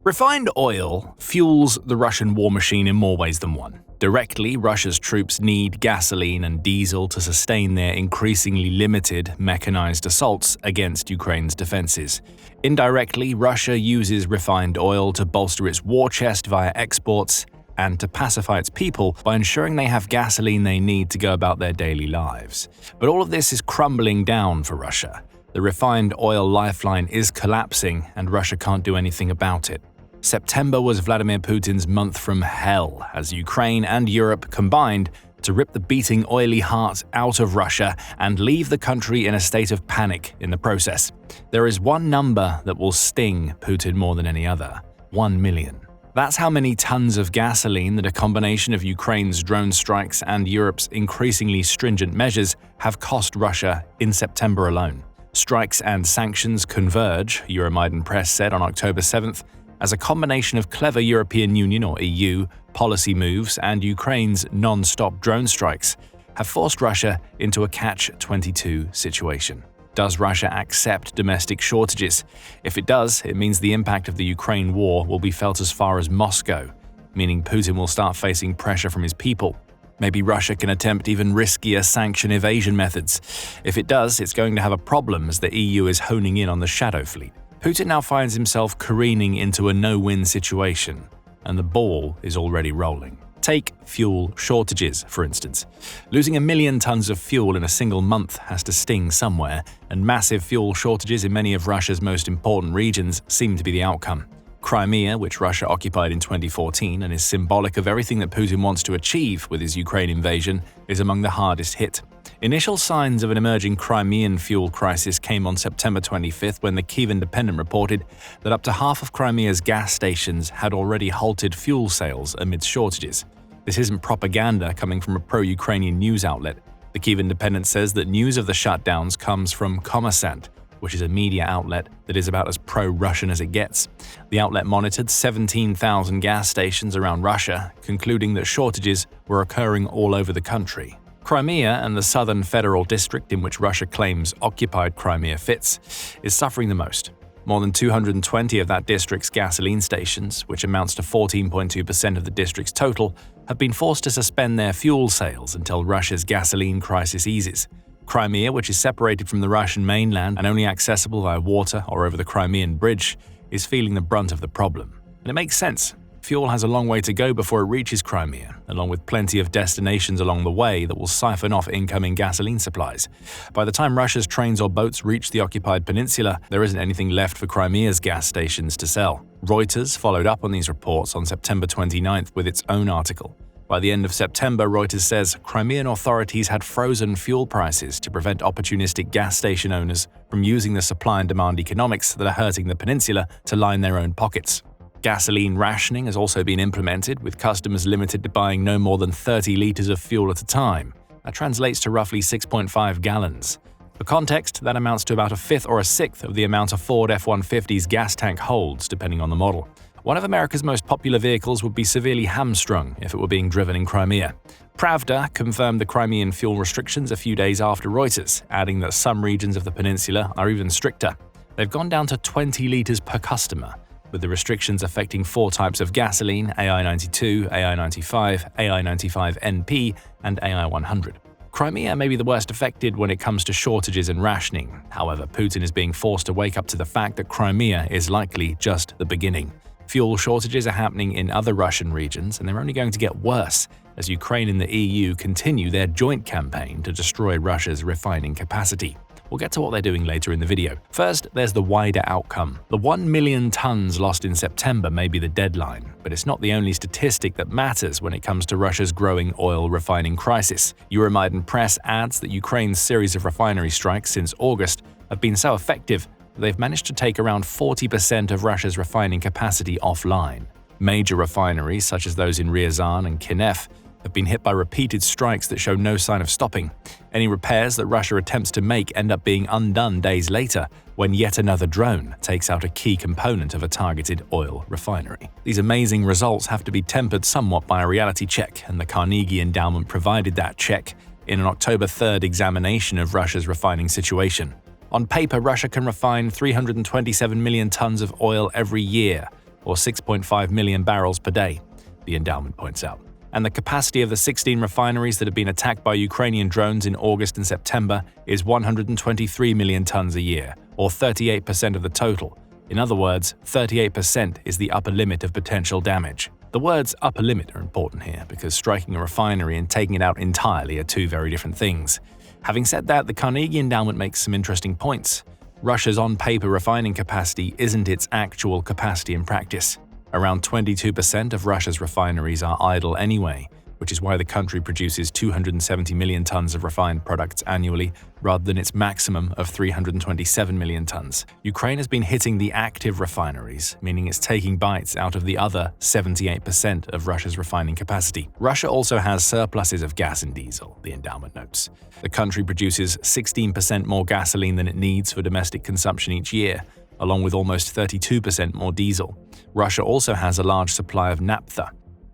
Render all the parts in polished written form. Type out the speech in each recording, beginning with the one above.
Refined oil fuels the Russian war machine in more ways than one. Directly, Russia's troops need gasoline and diesel to sustain their increasingly limited mechanized assaults against Ukraine's defenses. Indirectly, Russia uses refined oil to bolster its war chest via exports and to pacify its people by ensuring they have gasoline they need to go about their daily lives. But all of this is crumbling down for Russia. The refined oil lifeline is collapsing, and Russia can't do anything about it. September was Vladimir Putin's month from hell as Ukraine and Europe combined to rip the beating oily heart out of Russia and leave the country in a state of panic in the process. There is one number that will sting Putin more than any other: 1 million. That's how many tons of gasoline that a combination of Ukraine's drone strikes and Europe's increasingly stringent measures have cost Russia in September alone. Strikes and sanctions converge, Euromaidan Press said on October 7th, as a combination of clever European Union or EU policy moves and Ukraine's non-stop drone strikes have forced Russia into a catch-22 situation. Does Russia accept domestic shortages? If it does, it means the impact of the Ukraine war will be felt as far as Moscow, meaning Putin will start facing pressure from his people. Maybe Russia can attempt even riskier sanction evasion methods. If it does, it's going to have a problem as the EU is honing in on the shadow fleet. Putin now finds himself careening into a no-win situation, and the ball is already rolling. Take fuel shortages, for instance. Losing 1 million tons of fuel in a single month has to sting somewhere, and massive fuel shortages in many of Russia's most important regions seem to be the outcome. Crimea, which Russia occupied in 2014 and is symbolic of everything that Putin wants to achieve with his Ukraine invasion, is among the hardest hit. Initial signs of an emerging Crimean fuel crisis came on September 25th when the Kyiv Independent reported that up to half of Crimea's gas stations had already halted fuel sales amidst shortages. This isn't propaganda coming from a pro-Ukrainian news outlet. The Kyiv Independent says that news of the shutdowns comes from Kommersant, which is a media outlet that is about as pro-Russian as it gets. The outlet monitored 17,000 gas stations around Russia, concluding that shortages were occurring all over the country. Crimea and the southern federal district in which Russia claims occupied Crimea fits is suffering the most. More than 220 of that district's gasoline stations, which amounts to 14.2% of the district's total, have been forced to suspend their fuel sales until Russia's gasoline crisis eases. Crimea, which is separated from the Russian mainland and only accessible via water or over the Crimean Bridge, is feeling the brunt of the problem. And it makes sense. Fuel has a long way to go before it reaches Crimea, along with plenty of destinations along the way that will siphon off incoming gasoline supplies. By the time Russia's trains or boats reach the occupied peninsula, there isn't anything left for Crimea's gas stations to sell. Reuters followed up on these reports on September 29th with its own article. By the end of September, Reuters says Crimean authorities had frozen fuel prices to prevent opportunistic gas station owners from using the supply and demand economics that are hurting the peninsula to line their own pockets. Gasoline rationing has also been implemented, with customers limited to buying no more than 30 liters of fuel at a time. That translates to roughly 6.5 gallons. For context, that amounts to about a fifth or a sixth of the amount a Ford F-150's gas tank holds, depending on the model. One of America's most popular vehicles would be severely hamstrung if it were being driven in Crimea. Pravda confirmed the Crimean fuel restrictions a few days after Reuters, adding that some regions of the peninsula are even stricter. They've gone down to 20 liters per customer, with the restrictions affecting 4 types of gasoline: AI-92, AI-95, AI-95NP, and AI-100. Crimea may be the worst affected when it comes to shortages and rationing. However, Putin is being forced to wake up to the fact that Crimea is likely just the beginning. Fuel shortages are happening in other Russian regions, and they're only going to get worse as Ukraine and the EU continue their joint campaign to destroy Russia's refining capacity. We'll get to what they're doing later in the video. First, there's the wider outcome. The 1 million tons lost in September may be the deadline, but it's not the only statistic that matters when it comes to Russia's growing oil refining crisis. Euromaidan Press adds that Ukraine's series of refinery strikes since August have been so effective that they've managed to take around 40% of Russia's refining capacity offline. Major refineries, such as those in Ryazan and Kyiv, have been hit by repeated strikes that show no sign of stopping. Any repairs that Russia attempts to make end up being undone days later when yet another drone takes out a key component of a targeted oil refinery. These amazing results have to be tempered somewhat by a reality check, and the Carnegie Endowment provided that check in an October 3rd examination of Russia's refining situation. On paper, Russia can refine 327 million tons of oil every year, or 6.5 million barrels per day, the endowment points out. And the capacity of the 16 refineries that have been attacked by Ukrainian drones in August and September is 123 million tons a year, or 38% of the total. In other words, 38% is the upper limit of potential damage. The words upper limit are important here because striking a refinery and taking it out entirely are two very different things. Having said that, the Carnegie Endowment makes some interesting points. Russia's on-paper refining capacity isn't its actual capacity in practice. Around 22% of Russia's refineries are idle anyway, which is why the country produces 270 million tons of refined products annually rather than its maximum of 327 million tons. Ukraine has been hitting the active refineries, meaning it's taking bites out of the other 78% of Russia's refining capacity. Russia also has surpluses of gas and diesel, the endowment notes. The country produces 16% more gasoline than it needs for domestic consumption each year, along with almost 32% more diesel. Russia also has a large supply of naphtha,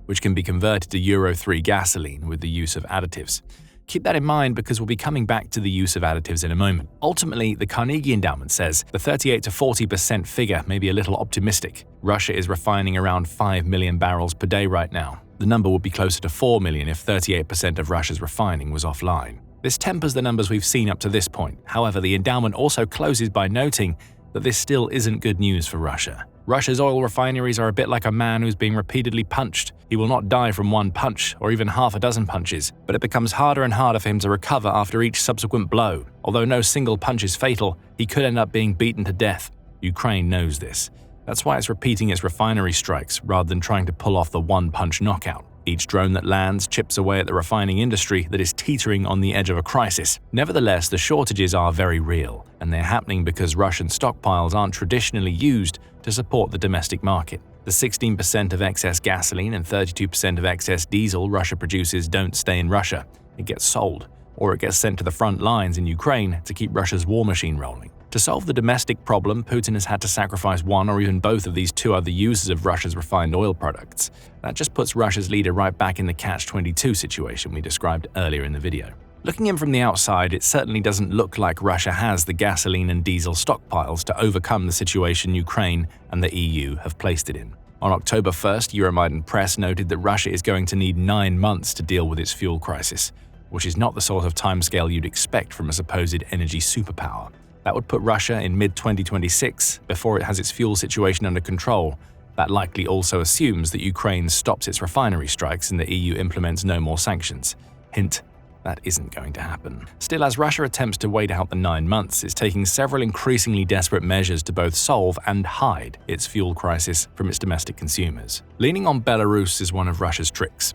which can be converted to Euro 3 gasoline with the use of additives. Keep that in mind because we'll be coming back to the use of additives in a moment. Ultimately, the Carnegie Endowment says the 38 to 40% figure may be a little optimistic. Russia is refining around 5 million barrels per day right now. The number would be closer to 4 million if 38% of Russia's refining was offline. This tempers the numbers we've seen up to this point. However, the endowment also closes by noting that this still isn't good news for Russia. Russia's oil refineries are a bit like a man who's being repeatedly punched. He will not die from one punch or even half a dozen punches, but it becomes harder and harder for him to recover after each subsequent blow. Although no single punch is fatal, he could end up being beaten to death. Ukraine knows this. That's why it's repeating its refinery strikes rather than trying to pull off the one-punch knockout. Each drone that lands chips away at the refining industry that is teetering on the edge of a crisis. Nevertheless, the shortages are very real, and they're happening because Russian stockpiles aren't traditionally used to support the domestic market. The 16% of excess gasoline and 32% of excess diesel Russia produces don't stay in Russia. It gets sold, or it gets sent to the front lines in Ukraine to keep Russia's war machine rolling. To solve the domestic problem, Putin has had to sacrifice one or even both of these two other users of Russia's refined oil products. That just puts Russia's leader right back in the catch-22 situation we described earlier in the video. Looking in from the outside, it certainly doesn't look like Russia has the gasoline and diesel stockpiles to overcome the situation Ukraine and the EU have placed it in. On October 1st, Euromaidan Press noted that Russia is going to need 9 months to deal with its fuel crisis, which is not the sort of timescale you'd expect from a supposed energy superpower. That would put Russia in mid-2026 before it has its fuel situation under control. That likely also assumes that Ukraine stops its refinery strikes and the EU implements no more sanctions. Hint, that isn't going to happen. Still, as Russia attempts to wait out the 9 months, it's taking several increasingly desperate measures to both solve and hide its fuel crisis from its domestic consumers. Leaning on Belarus is one of Russia's tricks.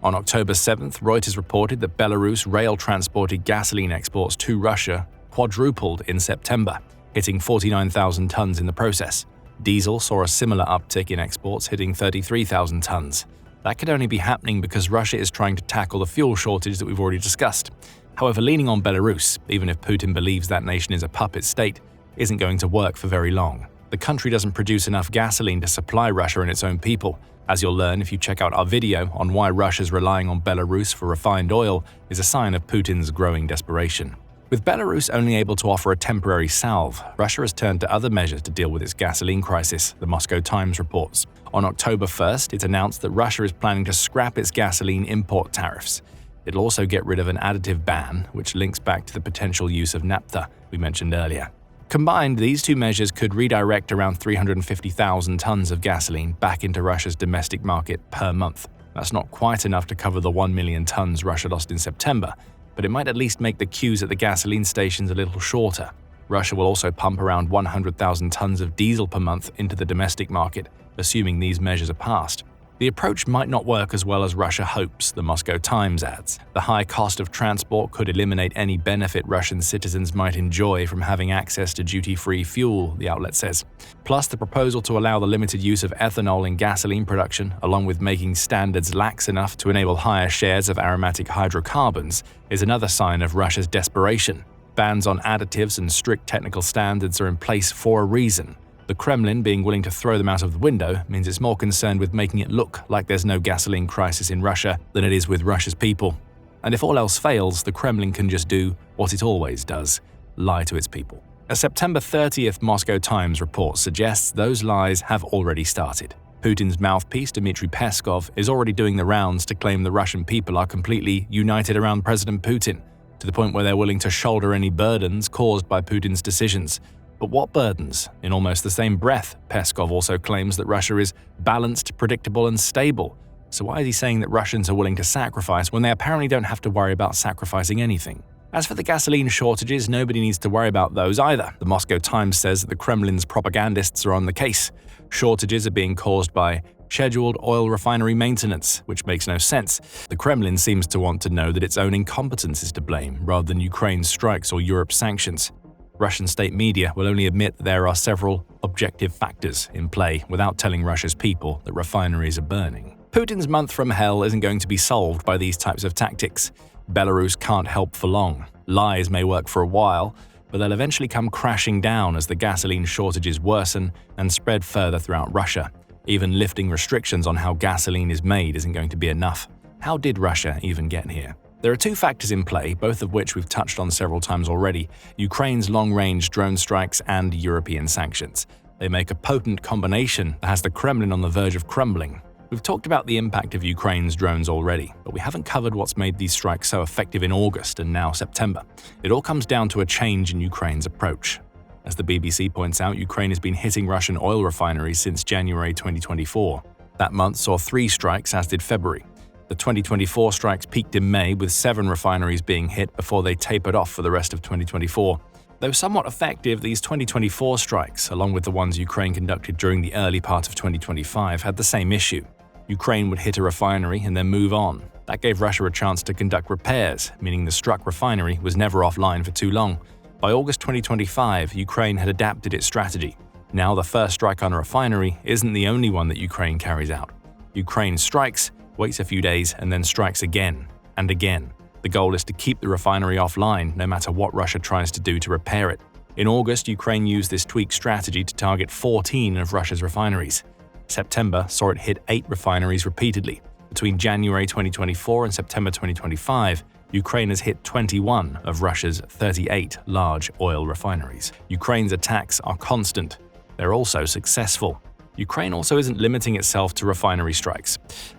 On October 7th, Reuters reported that Belarus rail-transported gasoline exports to Russia quadrupled in September, hitting 49,000 tons in the process. Diesel saw a similar uptick in exports, hitting 33,000 tons. That could only be happening because Russia is trying to tackle the fuel shortage that we've already discussed. However, leaning on Belarus, even if Putin believes that nation is a puppet state, isn't going to work for very long. The country doesn't produce enough gasoline to supply Russia and its own people. As you'll learn if you check out our video on why Russia's relying on Belarus for refined oil is a sign of Putin's growing desperation. With Belarus only able to offer a temporary salve, Russia has turned to other measures to deal with its gasoline crisis, the Moscow Times reports. On October 1st, it announced that Russia is planning to scrap its gasoline import tariffs. It'll also get rid of an additive ban, which links back to the potential use of naphtha we mentioned earlier. Combined, these two measures could redirect around 350,000 tons of gasoline back into Russia's domestic market per month. That's not quite enough to cover the 1 million tons Russia lost in September, but it might at least make the queues at the gasoline stations a little shorter. Russia will also pump around 100,000 tons of diesel per month into the domestic market, assuming these measures are passed. The approach might not work as well as Russia hopes, the Moscow Times adds. The high cost of transport could eliminate any benefit Russian citizens might enjoy from having access to duty-free fuel, the outlet says. Plus, the proposal to allow the limited use of ethanol in gasoline production, along with making standards lax enough to enable higher shares of aromatic hydrocarbons, is another sign of Russia's desperation. Bans on additives and strict technical standards are in place for a reason. The Kremlin being willing to throw them out of the window means it's more concerned with making it look like there's no gasoline crisis in Russia than it is with Russia's people. And if all else fails, the Kremlin can just do what it always does: lie to its people. A September 30th Moscow Times report suggests those lies have already started. Putin's mouthpiece, Dmitry Peskov, is already doing the rounds to claim the Russian people are completely united around President Putin, to the point where they're willing to shoulder any burdens caused by Putin's decisions. But what burdens? In almost the same breath, Peskov also claims that Russia is balanced, predictable, and stable. So why is he saying that Russians are willing to sacrifice when they apparently don't have to worry about sacrificing anything? As for the gasoline shortages, nobody needs to worry about those either. The Moscow Times says that the Kremlin's propagandists are on the case. Shortages are being caused by scheduled oil refinery maintenance, which makes no sense. The Kremlin seems to want to know that its own incompetence is to blame, rather than Ukraine's strikes or Europe's sanctions. Russian state media will only admit that there are several objective factors in play without telling Russia's people that refineries are burning. Putin's month from hell isn't going to be solved by these types of tactics. Belarus can't help for long. Lies may work for a while, but they'll eventually come crashing down as the gasoline shortages worsen and spread further throughout Russia. Even lifting restrictions on how gasoline is made isn't going to be enough. How did Russia even get here? There are two factors in play, both of which we've touched on several times already: Ukraine's long-range drone strikes and European sanctions. They make a potent combination that has the Kremlin on the verge of crumbling. We've talked about the impact of Ukraine's drones already, but we haven't covered what's made these strikes so effective in August and now September. It all comes down to a change in Ukraine's approach. As the BBC points out, Ukraine has been hitting Russian oil refineries since January 2024. That month saw 3 strikes, as did February. The 2024 strikes peaked in May, with 7 refineries being hit before they tapered off for the rest of 2024. Though somewhat effective, these 2024 strikes, along with the ones Ukraine conducted during the early part of 2025, had the same issue. Ukraine would hit a refinery and then move on. That gave Russia a chance to conduct repairs, meaning the struck refinery was never offline for too long. By August 2025, Ukraine had adapted its strategy. Now the first strike on a refinery isn't the only one that Ukraine carries out. Ukraine strikes, waits a few days, and then strikes again and again. The goal is to keep the refinery offline no matter what Russia tries to do to repair it. In August, Ukraine used this tweaked strategy to target 14 of Russia's refineries. September saw it hit 8 refineries repeatedly. Between January 2024 and September 2025, Ukraine has hit 21 of Russia's 38 large oil refineries. Ukraine's attacks are constant. They're also successful. Ukraine also isn't limiting itself to refinery strikes.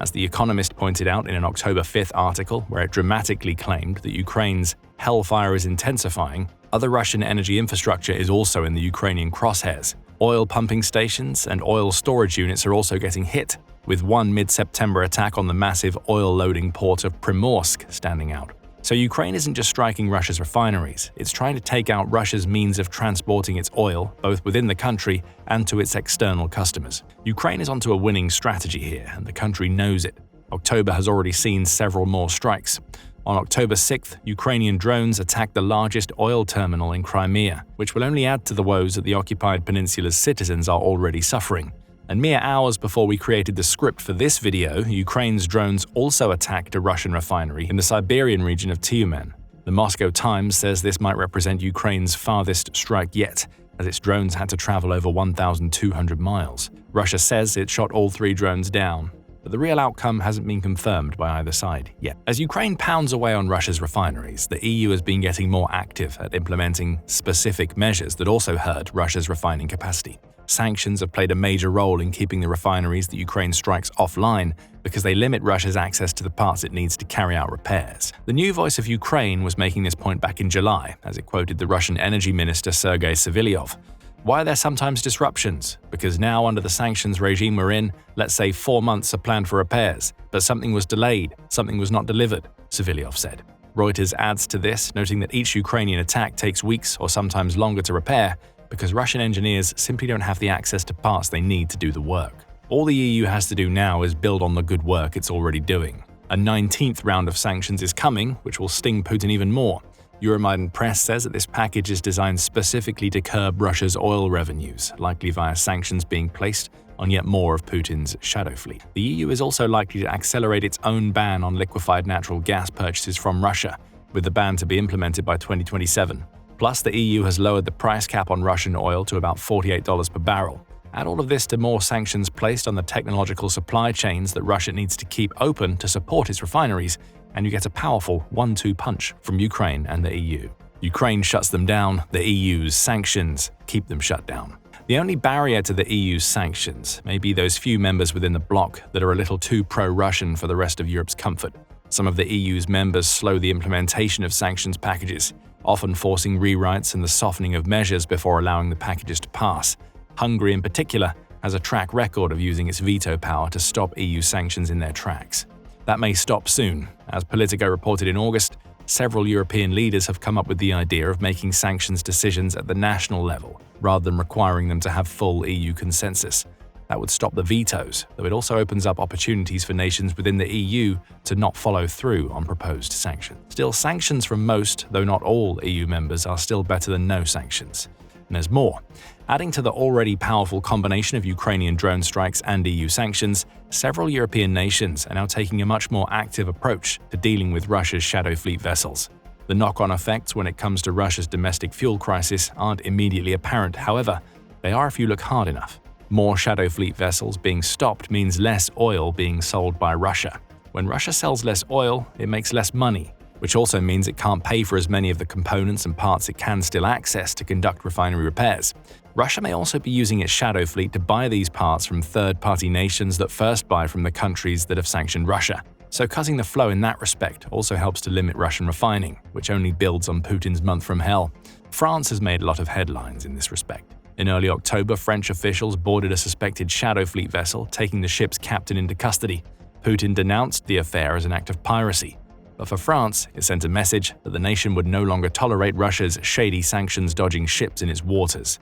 As The Economist pointed out in an October 5th article, where it dramatically claimed that Ukraine's hellfire is intensifying, other Russian energy infrastructure is also in the Ukrainian crosshairs. Oil pumping stations and oil storage units are also getting hit, with one mid-September attack on the massive oil-loading port of Primorsk standing out. So Ukraine isn't just striking Russia's refineries, it's trying to take out Russia's means of transporting its oil, both within the country and to its external customers. Ukraine is onto a winning strategy here, and the country knows it. October has already seen several more strikes. On October 6th, Ukrainian drones attacked the largest oil terminal in Crimea, which will only add to the woes that the occupied peninsula's citizens are already suffering. And mere hours before we created the script for this video, Ukraine's drones also attacked a Russian refinery in the Siberian region of Tyumen. The Moscow Times says this might represent Ukraine's farthest strike yet, as its drones had to travel over 1,200 miles. Russia says it shot all 3 drones down, but the real outcome hasn't been confirmed by either side yet. As Ukraine pounds away on Russia's refineries, the EU has been getting more active at implementing specific measures that also hurt Russia's refining capacity. Sanctions have played a major role in keeping the refineries that Ukraine strikes offline because they limit Russia's access to the parts it needs to carry out repairs. The New Voice of Ukraine was making this point back in July, as it quoted the Russian Energy Minister Sergei Savilyov. Why are there sometimes disruptions? Because now, under the sanctions regime we're in, let's say 4 months are planned for repairs, but something was delayed, something was not delivered, Savilyov said. Reuters adds to this, noting that each Ukrainian attack takes weeks or sometimes longer to repair, because Russian engineers simply don't have the access to parts they need to do the work. All the EU has to do now is build on the good work it's already doing. A 19th round of sanctions is coming, which will sting Putin even more. Euromaidan Press says that this package is designed specifically to curb Russia's oil revenues, likely via sanctions being placed on yet more of Putin's shadow fleet. The EU is also likely to accelerate its own ban on liquefied natural gas purchases from Russia, with the ban to be implemented by 2027. Plus, the EU has lowered the price cap on Russian oil to about $48 per barrel. Add all of this to more sanctions placed on the technological supply chains that Russia needs to keep open to support its refineries, and you get a powerful 1-2 punch from Ukraine and the EU. Ukraine shuts them down, the EU's sanctions keep them shut down. The only barrier to the EU's sanctions may be those few members within the bloc that are a little too pro-Russian for the rest of Europe's comfort. Some of the EU's members slow the implementation of sanctions packages, often forcing rewrites and the softening of measures before allowing the packages to pass. Hungary, in particular, has a track record of using its veto power to stop EU sanctions in their tracks. That may stop soon. As Politico reported in August, several European leaders have come up with the idea of making sanctions decisions at the national level, rather than requiring them to have full EU consensus. That would stop the vetoes, though it also opens up opportunities for nations within the EU to not follow through on proposed sanctions. Still, sanctions from most, though not all, EU members are still better than no sanctions. And there's more. Adding to the already powerful combination of Ukrainian drone strikes and EU sanctions, several European nations are now taking a much more active approach to dealing with Russia's shadow fleet vessels. The knock-on effects when it comes to Russia's domestic fuel crisis aren't immediately apparent, however, they are if you look hard enough. More shadow fleet vessels being stopped means less oil being sold by Russia. When Russia sells less oil, it makes less money, which also means it can't pay for as many of the components and parts it can still access to conduct refinery repairs. Russia may also be using its shadow fleet to buy these parts from third-party nations that first buy from the countries that have sanctioned Russia. So cutting the flow in that respect also helps to limit Russian refining, which only builds on Putin's month from hell. France has made a lot of headlines in this respect. In early October, French officials boarded a suspected shadow fleet vessel, taking the ship's captain into custody. Putin denounced the affair as an act of piracy. But for France, it sent a message that the nation would no longer tolerate Russia's shady sanctions-dodging ships in its waters.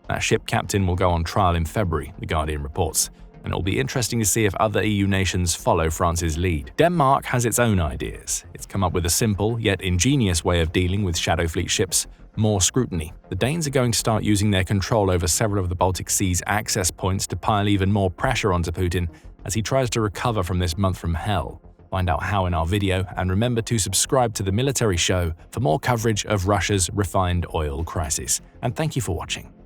That ship captain will go on trial in February, The Guardian reports, and it will be interesting to see if other EU nations follow France's lead. Denmark has its own ideas. It's come up with a simple, yet ingenious way of dealing with shadow fleet ships: more scrutiny. The Danes are going to start using their control over several of the Baltic Sea's access points to pile even more pressure onto Putin as he tries to recover from this month from hell. Find out how in our video, and remember to subscribe to The Military Show for more coverage of Russia's refined oil crisis. And thank you for watching.